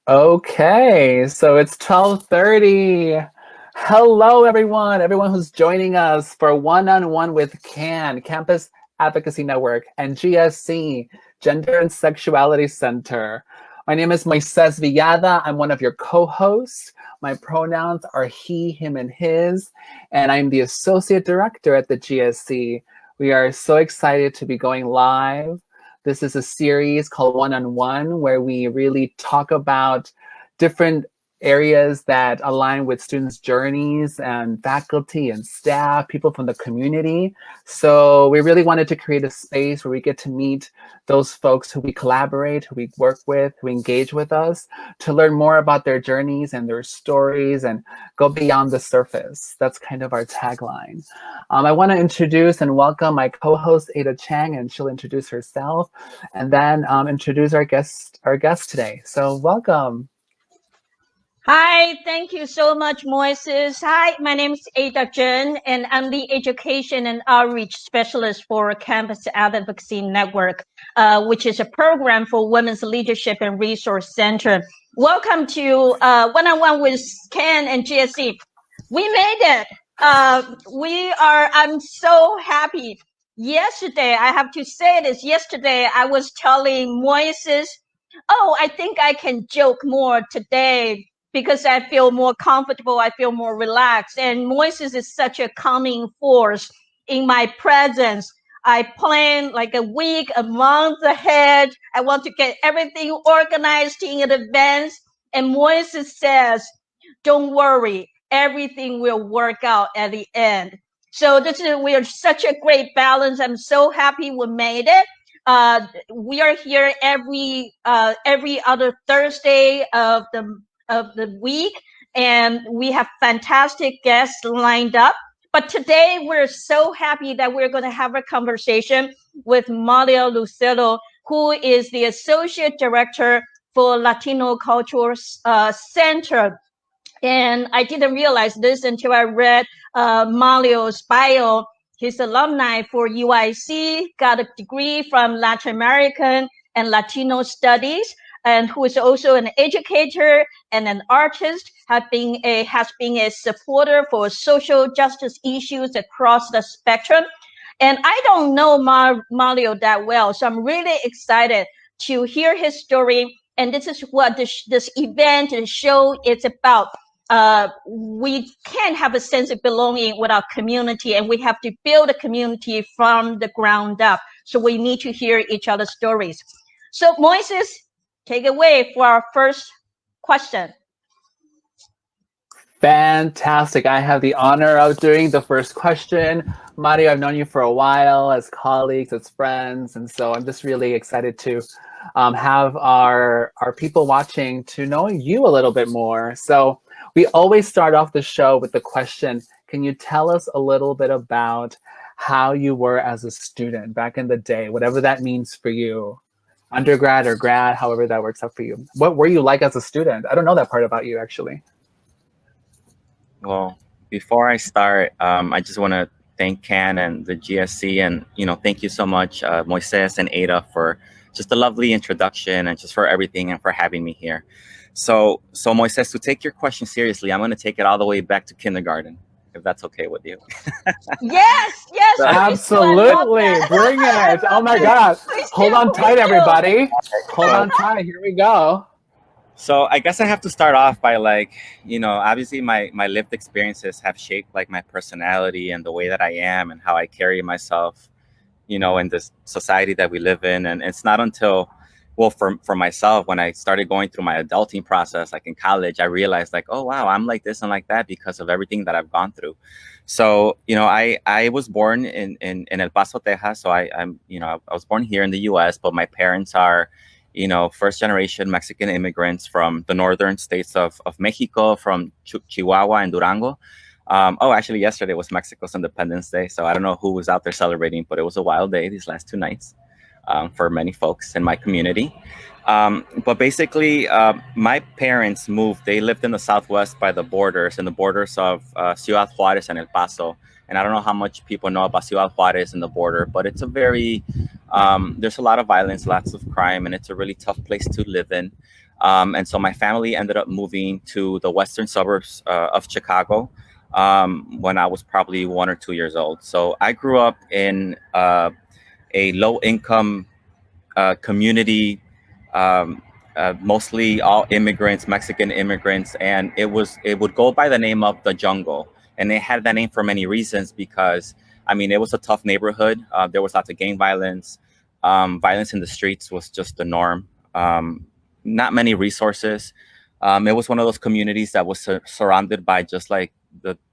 Okay, so it's 12:30. Hello, everyone who's joining us for One-on-One with Campus Advocacy Network, and GSC, Gender and Sexuality Center. My name is Moises Villada. I'm one of your co-hosts. My pronouns are he, him, and his, and I'm the Associate Director at the GSC. We are so excited to be going live. This is a series called One-on-One, where we really talk about different areas that align with students' journeys and faculty and staff, people from the community. So we really wanted to create a space where we get to meet those folks who we collaborate, who we work with, who engage with us, to learn more about their journeys and their stories and go beyond the surface. That's kind of our tagline. I want to introduce and welcome my co-host Ada Cheng, and she'll introduce herself, and then introduce our guest today. So welcome. Hi, thank you so much, Moises. Hi, my name is Ada Cheng, and I'm the Education and Outreach Specialist for Campus Advocacy Network, which is a program for Women's Leadership and Resource Center. Welcome to One-on-One with Ken and GSC. We made it. I'm so happy. Yesterday, I have to say this, yesterday I was telling Moises, I think I can joke more today because I feel more comfortable, I feel more relaxed. And Moises is such a calming force in my presence. I plan like a week, a month ahead. I want to get everything organized in advance. And Moises says, don't worry, everything will work out at the end. So we are such a great balance. I'm so happy we made it. We are here every other Thursday of the week, and we have fantastic guests lined up. But today we're so happy that we're going to have a conversation with Mario Lucero, who is the Associate Director for Latino Cultural Center. And I didn't realize this until I read Mario's bio. He's alumni for UIC, got a degree from Latin American and Latino Studies, and who is also an educator and an artist, has been a supporter for social justice issues across the spectrum. And I don't know Mario that well, so I'm really excited to hear his story. And this is what this event and show is about. We can't have a sense of belonging with our community, and we have to build a community from the ground up. So we need to hear each other's stories. So Moises, take away for our first question. Fantastic. I have the honor of doing the first question. Mario, I've known you for a while as colleagues, as friends, and so I'm just really excited to have our people watching to know you a little bit more. So we always start off the show with the question, can you tell us a little bit about how you were as a student back in the day, whatever that means for you, undergrad or grad, however that works out for you. What were you like as a student? I don't know that part about you, actually. Well, before I start, I just want to thank Ken and the GSC, and thank you so much, Moises and Ada, for just a lovely introduction and just for everything and for having me here. So Moises, to take your question seriously, I'm going to take it all the way back to kindergarten, if that's okay with you. Yes, absolutely. Bring it. Oh my God. Hold on tight, everybody. Hold on tight. Here we go. So I guess I have to start off by obviously my lived experiences have shaped my personality and the way that I am and how I carry myself, in this society that we live in. And it's not until, for myself, when I started going through my adulting process, like in college, I realized oh, wow, I'm like this and like that because of everything that I've gone through. So, I was born in El Paso, Texas. So I was born here in the US, but my parents are, first generation Mexican immigrants from the northern states of Mexico, from Chihuahua and Durango. Actually, yesterday was Mexico's Independence Day. So I don't know who was out there celebrating, but it was a wild day these last 2 nights for many folks in my community. But basically, my parents moved. They lived in the Southwest in the borders of Ciudad Juarez and El Paso. And I don't know how much people know about Ciudad Juarez and the border, but it's a very, there's a lot of violence, lots of crime, and it's a really tough place to live in. And so my family ended up moving to the western suburbs of Chicago when I was probably 1 or 2 years old. So I grew up in a low income community, um, mostly all immigrants, Mexican immigrants, and it would go by the name of the Jungle, and they had that name for many reasons because I mean it was a tough neighborhood. There was lots of gang violence. Violence in the streets was just the norm. Not many resources. It was one of those communities that was surrounded by just like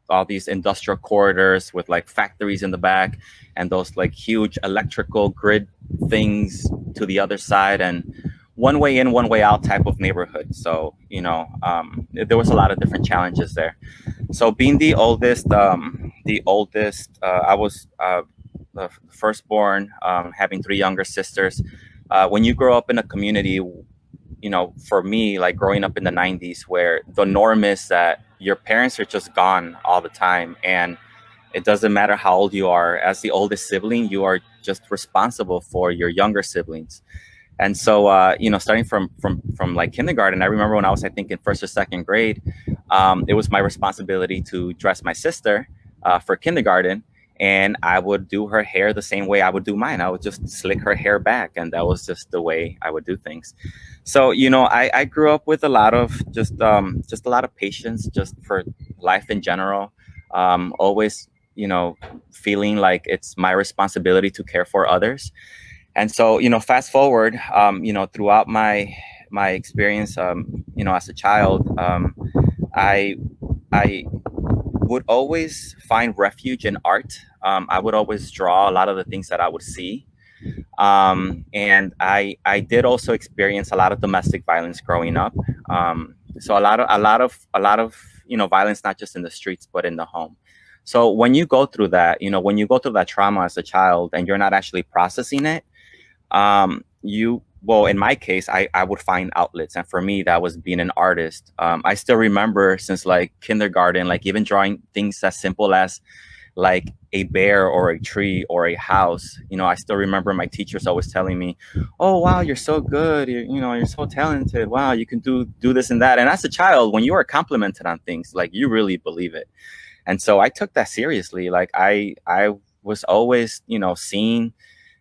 all these industrial corridors with like factories in the back and those like huge electrical grid things to the other side, and one way in, one way out type of neighborhood. So, there was a lot of different challenges there. So being I was the firstborn, having three younger sisters. When you grow up in a community, for me, like growing up in the 90s, where the norm is that your parents are just gone all the time, and it doesn't matter how old you are. As the oldest sibling, you are just responsible for your younger siblings. And so, starting from like kindergarten, I remember when I was, I think, in first or second grade, it was my responsibility to dress my sister for kindergarten, and I would do her hair the same way I would do mine. I would just slick her hair back, and that was just the way I would do things. So, I grew up with a lot of just a lot of patience, just for life in general. Always, feeling like it's my responsibility to care for others. And so, fast forward, throughout my experience, as a child, I I would always find refuge in art. I would always draw a lot of the things that I would see. And I did also experience a lot of domestic violence growing up. So a lot of violence, not just in the streets but in the home. So when you go through that, when you go through that trauma as a child and you're not actually processing it, well, in my case, I would find outlets. And for me, that was being an artist. I still remember since like kindergarten, like even drawing things as simple as like a bear or a tree or a house. I still remember my teachers always telling me, "Oh, wow, you're so good. You're so talented. Wow, you can do this and that." And as a child, when you are complimented on things, like you really believe it. And so I took that seriously. Like I was always, seen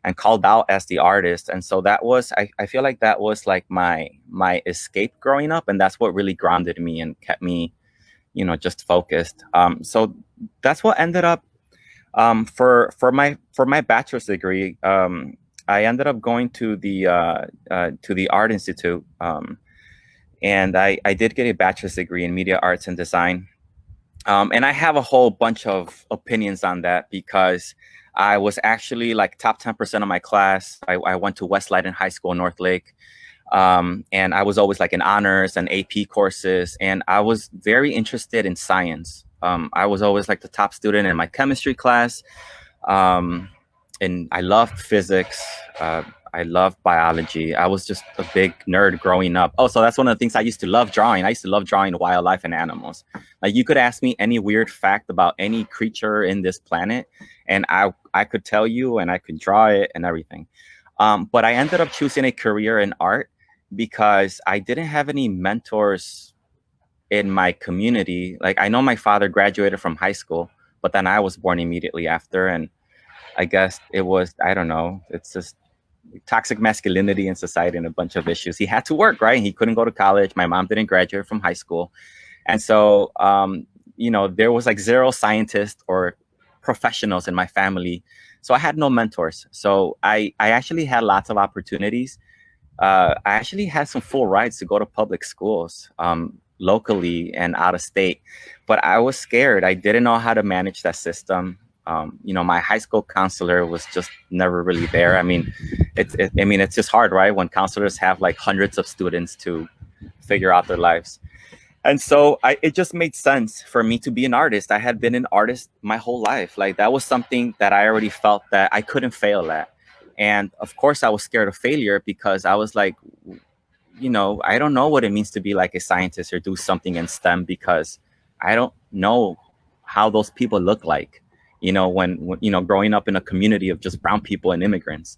and called out as the artist. And so that was, I feel like that was like my escape growing up. And that's what really grounded me and kept me, just focused. So that's what ended up, for my bachelor's degree. I ended up going to the Art Institute. And I did get a bachelor's degree in media arts and design. And I have a whole bunch of opinions on that because I was actually like top 10% of my class. I went to West Leiden High School, North Lake. And I was always like in honors and AP courses. And I was very interested in science. I was always like the top student in my chemistry class. And I loved physics. I loved biology. I was just a big nerd growing up. Oh, so that's one of the things I used to love drawing. I used to love drawing wildlife and animals. Like you could ask me any weird fact about any creature in this planet, and I could tell you, and I could draw it and everything. But I ended up choosing a career in art because I didn't have any mentors in my community. Like I know my father graduated from high school, but then I was born immediately after, and I guess it was, I don't know, it's just toxic masculinity in society and a bunch of issues. He had to work, right? He couldn't go to college. My mom didn't graduate from high school. And so, there was like zero scientists or professionals in my family. So I had no mentors. So I actually had lots of opportunities. I actually had some full rides to go to public schools, locally and out of state, but I was scared. I didn't know how to manage that system. My high school counselor was just never really there. I mean, it's just hard, right? When counselors have like hundreds of students to figure out their lives. And so it just made sense for me to be an artist. I had been an artist my whole life. Like that was something that I already felt that I couldn't fail at. And of course I was scared of failure because I was like, I don't know what it means to be like a scientist or do something in STEM because I don't know how those people look like, when growing up in a community of just brown people and immigrants.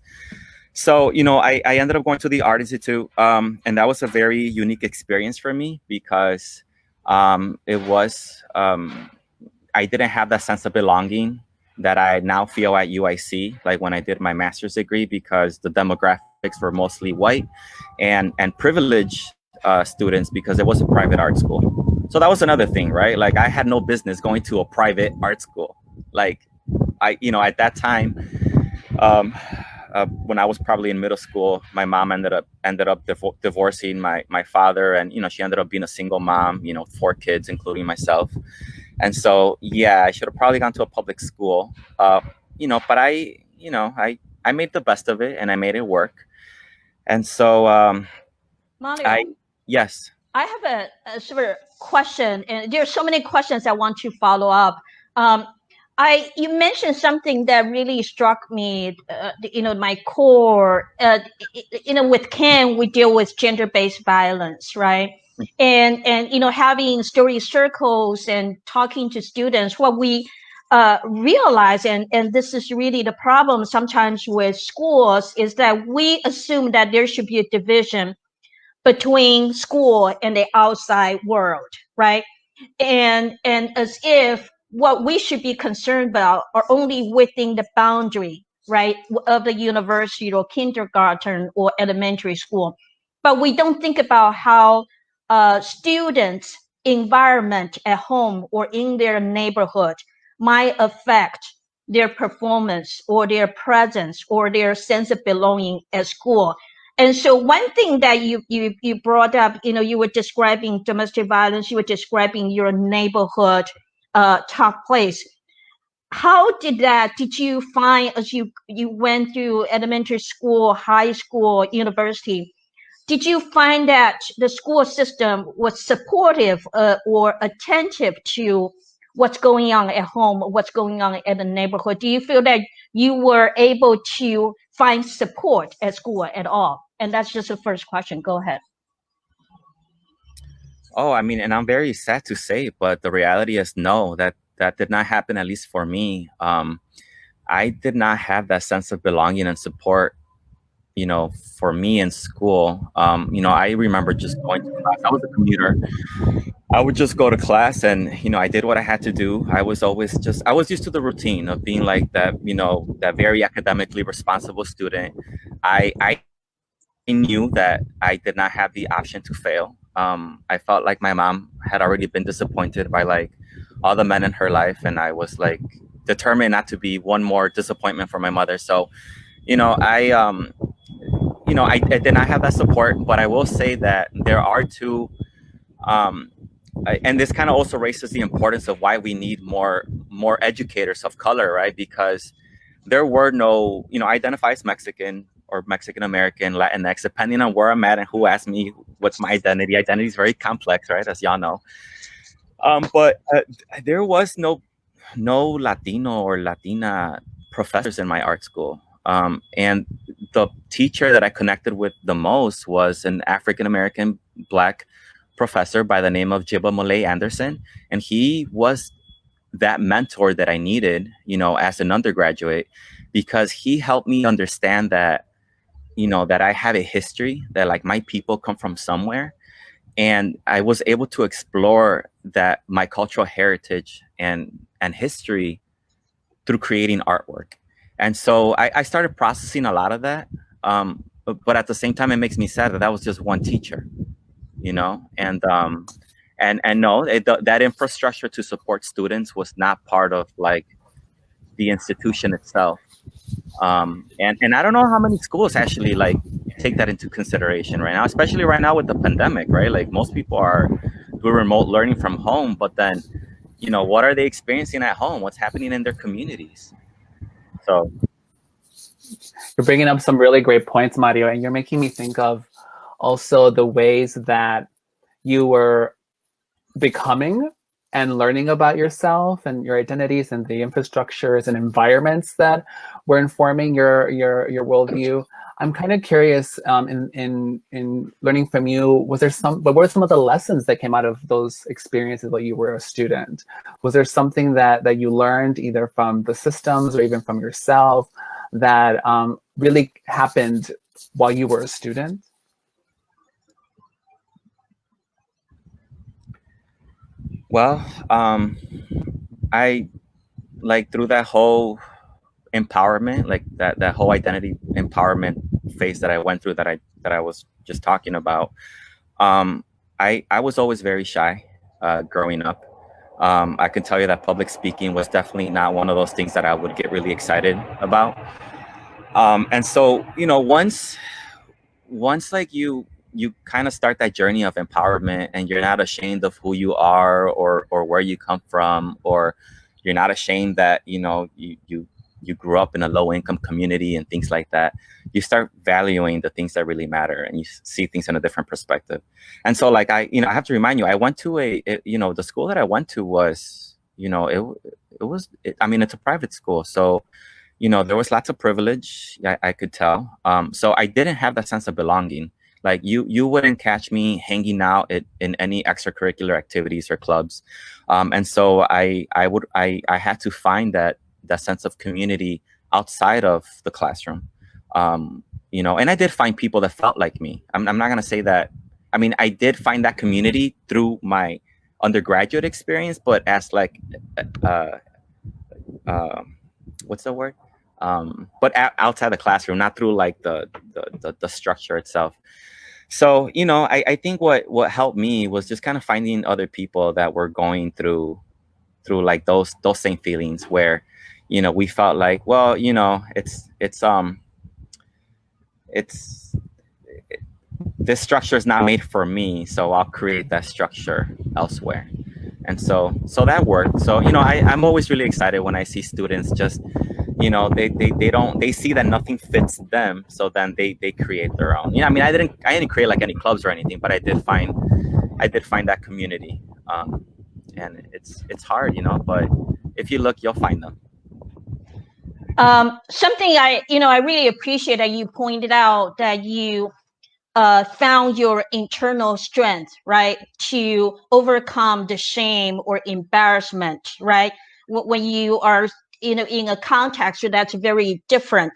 So, I ended up going to the Art Institute, and that was a very unique experience for me because it was, I didn't have that sense of belonging that I now feel at UIC, like when I did my master's degree, because the demographics were mostly white and privileged students because it was a private art school. So that was another thing, right? Like I had no business going to a private art school. Like at that time, um, when I was probably in middle school, my mom ended up divorcing my father, and she ended up being a single mom, 4 kids, including myself. And so, yeah, I should have probably gone to a public school, but I made the best of it and I made it work. And so, Mario, yes. I have a sort of question, and there are so many questions I want to follow up. You mentioned something that really struck me. My core. With Ken, we deal with gender-based violence, right? And having story circles and talking to students, what we realize, and this is really the problem sometimes with schools, is that we assume that there should be a division between school and the outside world, right? And as if what we should be concerned about are only within the boundary, right, of the university or kindergarten or elementary school. But we don't think about how students' environment at home or in their neighborhood might affect their performance or their presence or their sense of belonging at school. And so one thing that you brought up, you were describing domestic violence, you were describing your neighborhood tough place. How did you find, as you went through elementary school, high school, university, did you find that the school system was supportive or attentive to what's going on at home, what's going on in the neighborhood? Do you feel that you were able to find support at school at all? And that's just the first question. Go ahead. Oh, I mean, and I'm very sad to say, but the reality is no, that did not happen, at least for me. I did not have that sense of belonging and support, for me in school. I remember just going to class. I was a commuter. I would just go to class and, I did what I had to do. I was used to the routine of being like that, that very academically responsible student. I knew that I did not have the option to fail. I felt like my mom had already been disappointed by like all the men in her life, and I was like determined not to be one more disappointment for my mother. So, I did not have that support, but I will say that there are two, and this kind of also raises the importance of why we need more educators of color, right? Because there were no, identify as Mexican or Mexican American, Latinx, depending on where I'm at and who asked me what's my identity. Identity is very complex, right? As y'all know. But there was no Latino or Latina professors in my art school. And the teacher that I connected with the most was an African American Black professor by the name of Jibba Malay Anderson. And he was that mentor that I needed, as an undergraduate, because he helped me understand that, that I have a history, that like my people come from somewhere. And I was able to explore that my cultural heritage and history through creating artwork. And so I started processing a lot of that. But at the same time, it makes me sad that was just one teacher, and no, that infrastructure to support students was not part of like the institution itself. And I don't know how many schools actually like take that into consideration right now, especially right now with the pandemic, right? Like most people are doing remote learning from home, but then, what are they experiencing at home? What's happening in their communities? So you're bringing up some really great points, Mario, and you're making me think of also the ways that you were becoming and learning about yourself and your identities and the infrastructures and environments that were informing your worldview. I'm kind of curious, in learning from you, what were some of the lessons that came out of those experiences while you were a student? Was there something that you learned either from the systems or even from yourself that really happened while you were a student? Well, I like through that whole empowerment, like that whole identity empowerment phase that I went through, that I was just talking about. I was always very shy growing up. I can tell you that public speaking was definitely not one of those things that I would get really excited about. And so, once like you kind of start that journey of empowerment, and you're not ashamed of who you are, or where you come from, or you're not ashamed that you grew up in a low income community and things like that, you start valuing the things that really matter, and you see things in a different perspective. And so, like, I have to remind you, I went to the school that I went to was, I mean, it's a private school, so there was lots of privilege. I could tell. So I didn't have that sense of belonging. Like, you wouldn't catch me hanging out in any extracurricular activities or clubs. And so I had to find that sense of community outside of the classroom. And I did find people that felt like me. I'm not going to say that. I mean, I did find that community through my undergraduate experience, but as like, what's the word? But outside the classroom, not through like the structure itself. So, I think what helped me was just kind of finding other people that were going through like those same feelings, where, we felt like, well, this structure is not made for me, so I'll create that structure elsewhere. And so that worked. So, I'm always really excited when I see students just, they see that nothing fits them, so then they create their own. I mean, I didn't create like any clubs or anything, but I did find that community. And it's hard, but if you look, you'll find them. Something I really appreciate that you pointed out, that you found your internal strength, right, to overcome the shame or embarrassment, right? When you are, in a context that's very different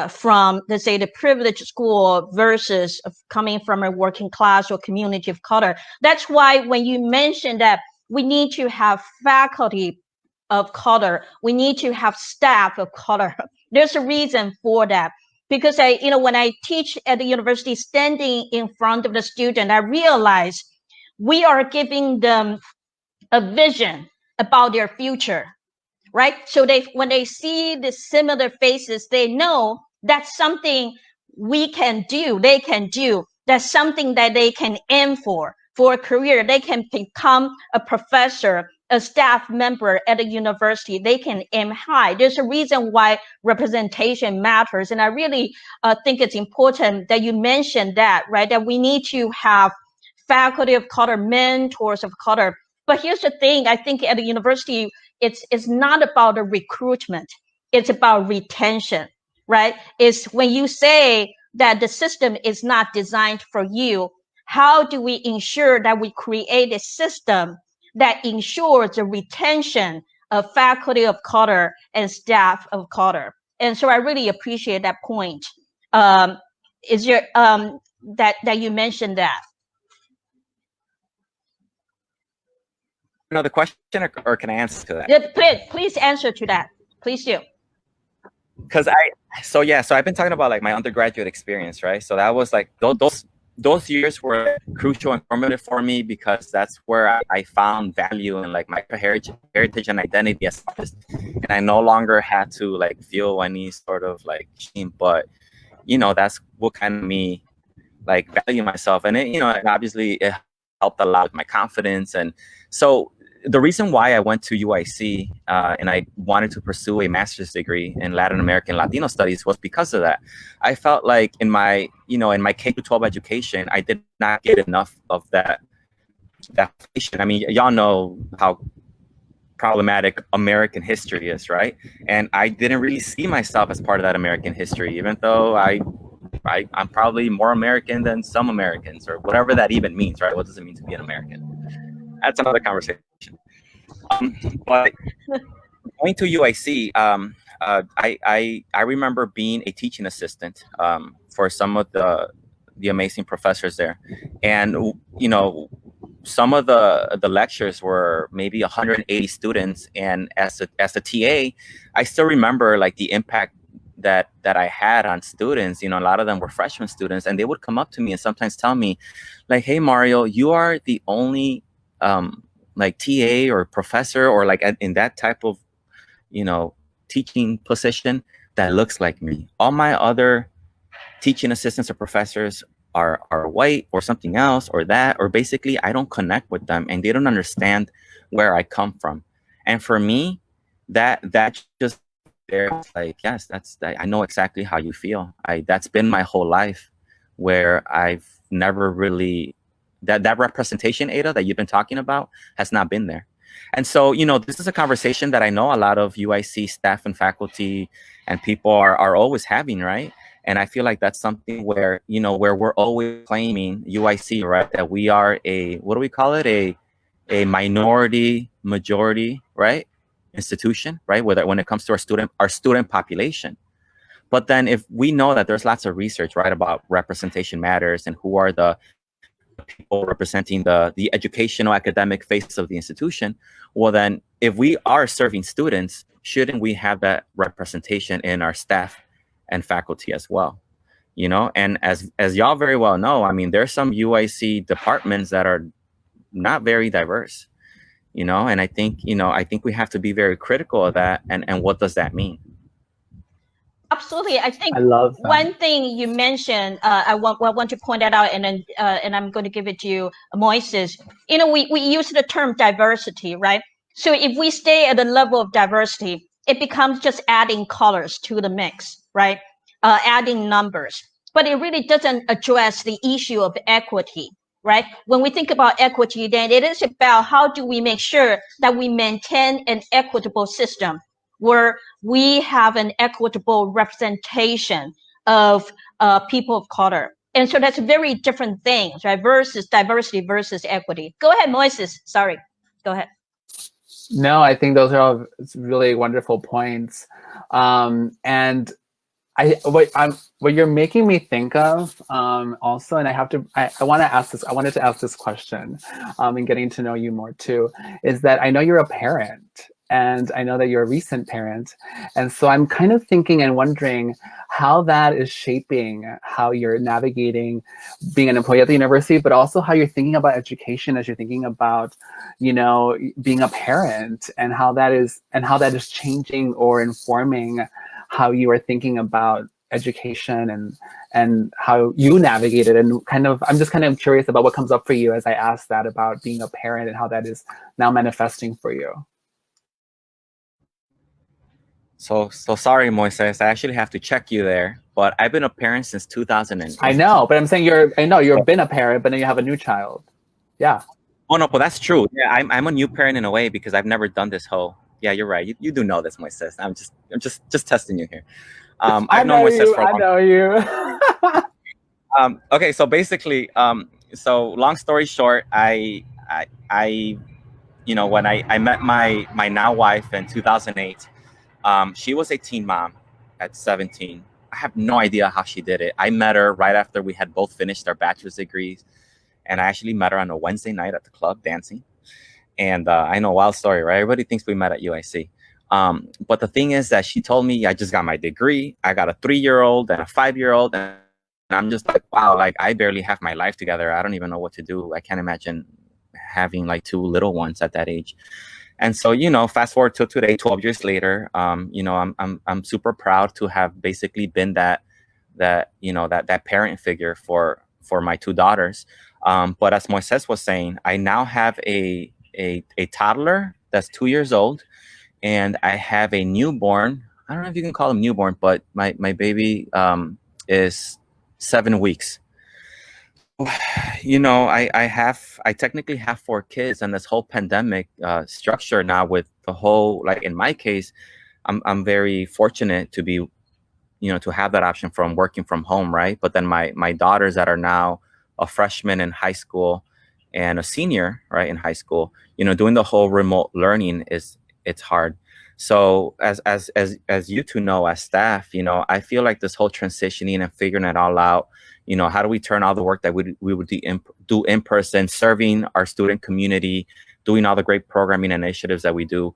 from, let's say, the privileged school versus coming from a working class or community of color. That's why when you mentioned that we need to have faculty of color, we need to have staff of color, there's a reason for that. Because when I teach at the university, standing in front of the student, I realize we are giving them a vision about their future, right? So when they see the similar faces, they know that's something we can do, they can do. That's something that they can aim for a career. They can become a professor, a staff member at a university. They can aim high. There's a reason why representation matters. And I really think it's important that you mentioned that, right? That we need to have faculty of color, mentors of color. But here's the thing, I think at the university, it's not about the recruitment, it's about retention, right? It's when you say that the system is not designed for you, how do we ensure that we create a system that ensures the retention of faculty of color and staff of color? And so I really appreciate that point. Is your that you mentioned that? Another question, or can I answer to that? Yeah, please answer to that. Please do. Because so I've been talking about like my undergraduate experience, right? So that was like those years were crucial and formative for me, because that's where I found value in like my heritage and identity as artist, and I no longer had to like feel any sort of like shame, but that's what kind of me like value myself, and it obviously it helped a lot with my confidence. And so the reason why I went to UIC and I wanted to pursue a master's degree in Latin American Latino studies was because of that. I felt like in my K-12 education, I did not get enough of that foundation. I mean, y'all know how problematic American history is, right? And I didn't really see myself as part of that American history, even though I'm probably more American than some Americans, or whatever that even means, right? What does it mean to be an American? That's another conversation. But going to UIC, I remember being a teaching assistant for some of the amazing professors there, and some of the lectures were maybe 180 students, and as a TA, I still remember like the impact that I had on students. A lot of them were freshman students, and they would come up to me and sometimes tell me, like, "Hey, Mario, you are the only like TA or professor or like in that type of teaching position that looks like me. All my other teaching assistants or professors are white or something else or that, or basically I don't connect with them and they don't understand where I come from." And for me, that just there, it's like, yes, I know exactly how you feel. That's been my whole life, where I've never really that representation, Ada, that you've been talking about has not been there. And so, this is a conversation that I know a lot of UIC staff and faculty and people are always having, right? And I feel like that's something where, where we're always claiming UIC, right? That we are what do we call it? A minority majority, right? Institution, right? When it comes to our student population. But then if we know that there's lots of research, right, about representation matters and who are the people representing the educational academic face of the institution, well, then if we are serving students, shouldn't we have that representation in our staff and faculty as well? And as y'all very well know, I mean, there's some UIC departments that are not very diverse, and I think we have to be very critical of that, and what does that mean? Absolutely. I think I love that. One thing you mentioned, I want to point that out, and then and I'm going to give it to you, Moises. We use the term diversity, right? So if we stay at the level of diversity, it becomes just adding colors to the mix, right? Adding numbers, but it really doesn't address the issue of equity, right? When we think about equity, then it is about how do we make sure that we maintain an equitable system where we have an equitable representation of people of color. And so that's very different things, right? Versus diversity versus equity. Go ahead, Moises. Sorry. Go ahead. No, I think those are all really wonderful points. And what you're making me think of also, and I wanted to ask this question in getting to know you more too, is that I know you're a parent, and I know that you're a recent parent. And so I'm kind of thinking and wondering how that is shaping how you're navigating being an employee at the university, but also how you're thinking about education as you're thinking about, being a parent, and how that is changing or informing how you are thinking about education and how you navigate it. And I'm just kind of curious about what comes up for you as I ask that about being a parent and how that is now manifesting for you. So sorry, Moises. I actually have to check you there, but I've been a parent since 2008. I know, but I'm saying you've been a parent, but then you have a new child. Yeah. Oh no, but that's true. Yeah, I'm a new parent in a way because I've never done this whole. Yeah, you're right. You do know this, Moises. I'm just testing you here. I've known Moises for a long time. I know you. Okay, so basically, so long story short, I when I met my now wife in 2008. She was a teen mom at 17. I have no idea how she did it. I met her right after we had both finished our bachelor's degrees. And I actually met her on a Wednesday night at the club dancing. And I know, wild story, right? Everybody thinks we met at UIC. But the thing is that she told me I just got my degree. I got a 3-year-old and a 5-year-old. And I'm just like, wow, like I barely have my life together. I don't even know what to do. I can't imagine having like 2 little ones at that age. And so, fast forward to today, 12 years later, I'm super proud to have basically been that parent figure for my 2 daughters. But as Moises was saying, I now have a toddler that's 2 years old, and I have a newborn. I don't know if you can call him newborn, but my baby is 7 weeks. I technically have 4 kids, and this whole pandemic structure now with the whole, like in my case, I'm very fortunate to be, to have that option from working from home, right? But then my daughters that are now a freshman in high school and a senior, right, in high school, doing the whole remote learning it's hard. So as you two know, as staff, I feel like this whole transitioning and figuring it all out, how do we turn all the work that we would do in person, serving our student community, doing all the great programming initiatives that we do.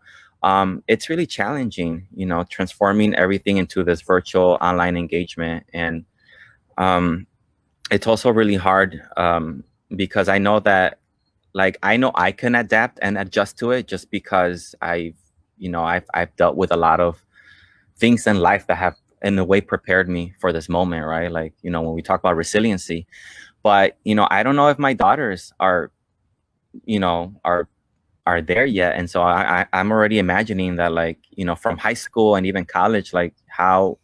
It's really challenging, transforming everything into this virtual online engagement. And it's also really hard because I know that, I know I can adapt and adjust to it just because I've dealt with a lot of things in life that have in a way prepared me for this moment, right? When we talk about resiliency, but I don't know if my daughters are there yet. And so I'm already imagining that, from high school and even college, how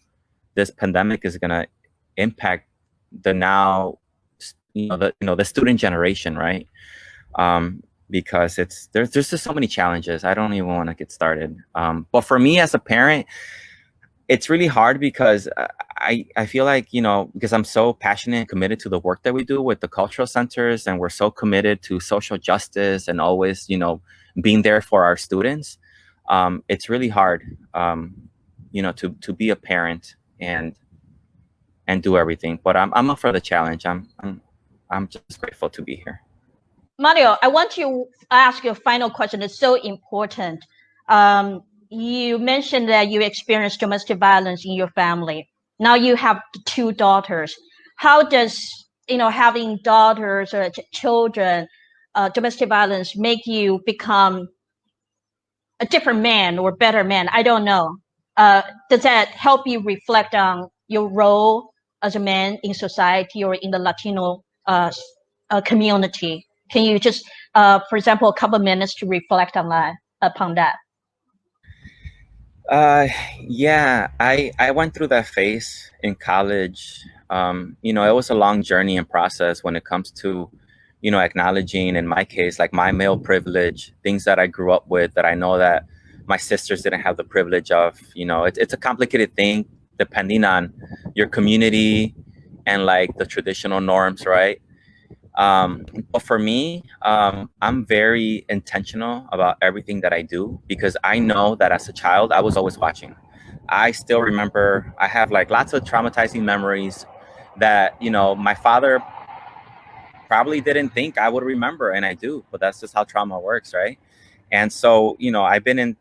this pandemic is going to impact the now, the student generation, right? Because there's just so many challenges. I don't even want to get started. But for me as a parent, it's really hard because I feel like, because I'm so passionate and committed to the work that we do with the cultural centers, and we're so committed to social justice and always, being there for our students. It's really hard, to be a parent and do everything. But I'm up for the challenge. I'm just grateful to be here. Mario, I want to ask you a final question. It's so important. You mentioned that you experienced domestic violence in your family. Now you have 2 daughters. How does having daughters or children, domestic violence, make you become a different man or better man? I don't know. Does that help you reflect on your role as a man in society or in the Latino community? Can you just, for example, a couple of minutes to reflect on that, upon that? Yeah, I went through that phase in college. It was a long journey and process when it comes to, acknowledging, in my case, like my male privilege, things that I grew up with that I know that my sisters didn't have the privilege of. It's a complicated thing depending on your community and the traditional norms, right? But for me, I'm very intentional about everything that I do because I know that as a child, I was always watching. I still remember, I have lots of traumatizing memories that, my father probably didn't think I would remember, and I do, but that's just how trauma works, right? And so, I've been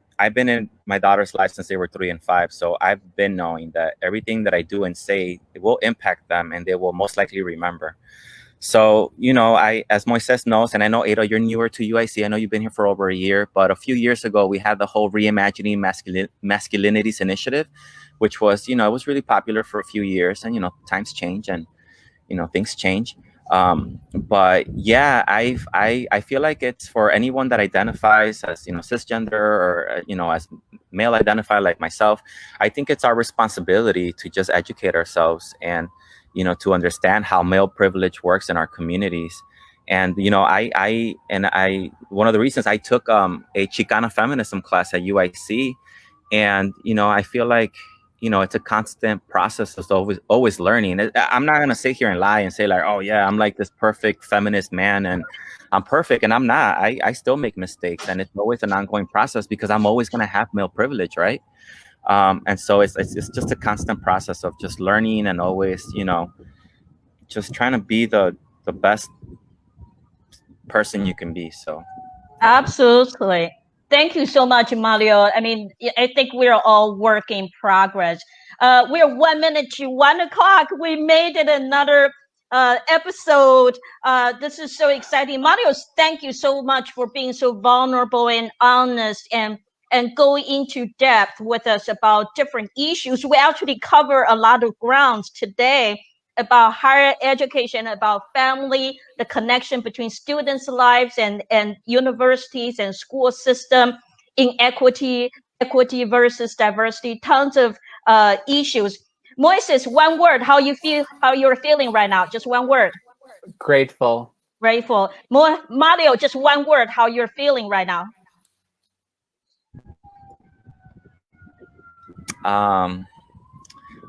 in my daughter's life since they were 3 and 5. So I've been knowing that everything that I do and say, it will impact them and they will most likely remember. So, as Moises knows, and I know, Ada, you're newer to UIC. I know you've been here for over a year, but a few years ago, we had the whole Reimagining Masculinities Initiative, which was, it was really popular for a few years, and, times change and, things change. But yeah, I feel like it's for anyone that identifies as, cisgender or, as male identified like myself. I think it's our responsibility to just educate ourselves and, to understand how male privilege works in our communities. And, one of the reasons I took a Chicana feminism class at UIC, and, I feel like, it's a constant process of always learning. I'm not going to sit here and lie and say oh yeah, I'm like this perfect feminist man and I'm perfect. And I'm not. I still make mistakes, and it's always an ongoing process because I'm always going to have male privilege, right? And so it's just a constant process of just learning and always, just trying to be the best person you can be. So Absolutely. Thank you so much, Mario. I mean, I think we're all work in progress. We're 1 minute to 1 o'clock. We made it another episode. This is so exciting. Mario, thank you so much for being so vulnerable and honest and going into depth with us about different issues. We actually cover a lot of grounds today about higher education, about family, the connection between students' lives and universities and school system, inequity, equity versus diversity, tons of issues. Moises, 1 word, how you feel, how you're feeling right now, just 1 word. Grateful. Grateful. Mario, just 1 word, how you're feeling right now.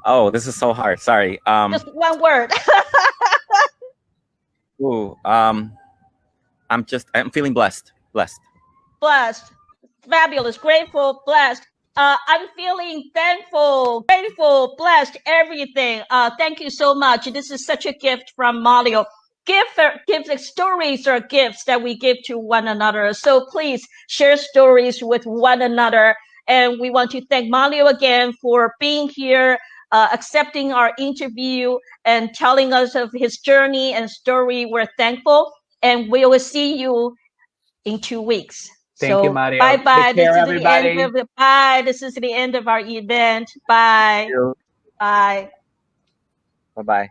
Oh, this is so hard. Sorry. Just 1 word. Ooh, I'm feeling blessed. Blessed. Fabulous. Grateful. Blessed. I'm feeling thankful, grateful, blessed, everything. Thank you so much. This is such a gift from Mario. Gifts, stories are gifts that we give to one another. So please share stories with one another. And we want to thank Mario again for being here, accepting our interview, and telling us of his journey and story. We're thankful, and we will see you in 2 weeks. Thank you, So Mario. bye. Take care, This is the end everybody. of the bye. This is the end of our event. Bye. Thank you. Bye. Bye bye.